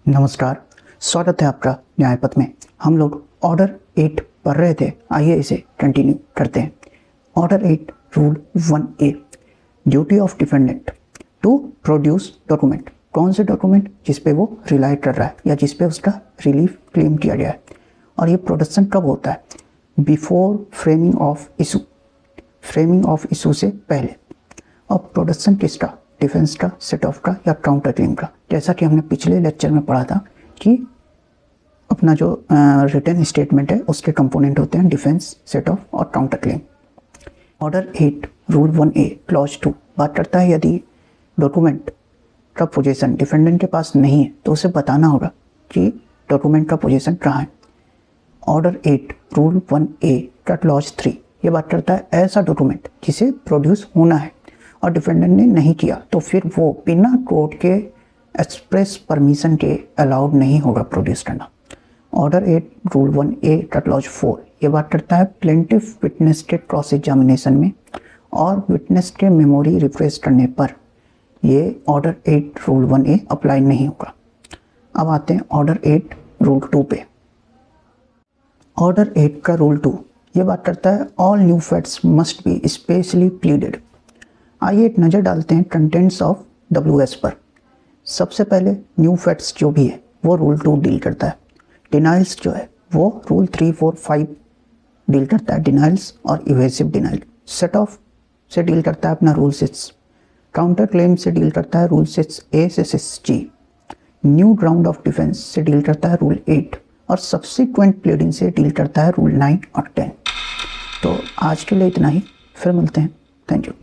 नमस्कार, स्वागत है आपका न्यायपथ में। हम लोग ऑर्डर 8 पढ़ रहे थे, आइए इसे कंटिन्यू करते हैं। Order 8 rule 1A, duty of defendant to produce document. कौन से डॉक्यूमेंट? जिस पे वो रिलाई कर रहा है या जिस पे उसका रिलीफ क्लेम किया गया है। और ये प्रोडक्शन कब होता है? Before framing of issue, framing of issue से पहले। और प्रोडक्शन किसका? डिफेंस का, सेट ऑफ का या काउंटर क्लेम का। जैसा कि हमने पिछले लेक्चर में पढ़ा था कि अपना जो रिटन स्टेटमेंट है उसके कंपोनेंट होते हैं डिफेंस, सेट ऑफ और counter claim. Order 8 rule 1A clause 2 बात करता है यदि डॉक्यूमेंट का पोजीशन डिफेंडेंट के पास नहीं है तो उसे बताना होगा कि डॉक्यूमेंट का पोजीशन कहाँ है। ऑर्डर 8 रूल 1A का क्लॉज 3 ये बात करता है ऐसा डॉक्यूमेंट जिसे प्रोड्यूस होना है और डिफेंडेंट ने नहीं किया तो फिर वो बिना कोर्ट के एक्सप्रेस परमिशन के अलाउड नहीं होगा प्रोड्यूस करना। ऑर्डर 8 रूल 1A का क्लॉज 4 ये बात करता है प्लेंटिफ विटनेस के क्रॉस एग्जामिनेशन में और विटनेस के मेमोरी रिफ्रेश करने पर ये ऑर्डर 8 रूल 1A अप्लाई नहीं होगा। अब आते हैं ऑर्डर 8 रूल 2 पे। ऑर्डर 8 का रूल 2 ये बात करता है all new facts must be specially pleaded. आइए एक नज़र डालते हैं कंटेंट्स ऑफ WS पर। सबसे पहले न्यू फैक्ट्स जो भी है वो रूल 2 डील करता है। डिनाइल्स जो है वो रूल 3, 4, 5 डील करता है, डिनाइल्स और इवेसिव डिनाइल। सेट ऑफ से डील करता है अपना रूल 6। काउंटर क्लेम से डील करता है रूल 6A से 6G। New ground of defence से डील करता है रूल 8 और सब्सिक्वेंट प्लीडिंग से डील करता है रूल 9 और 10। तो आज के लिए इतना ही, फिर मिलते हैं। Thank you.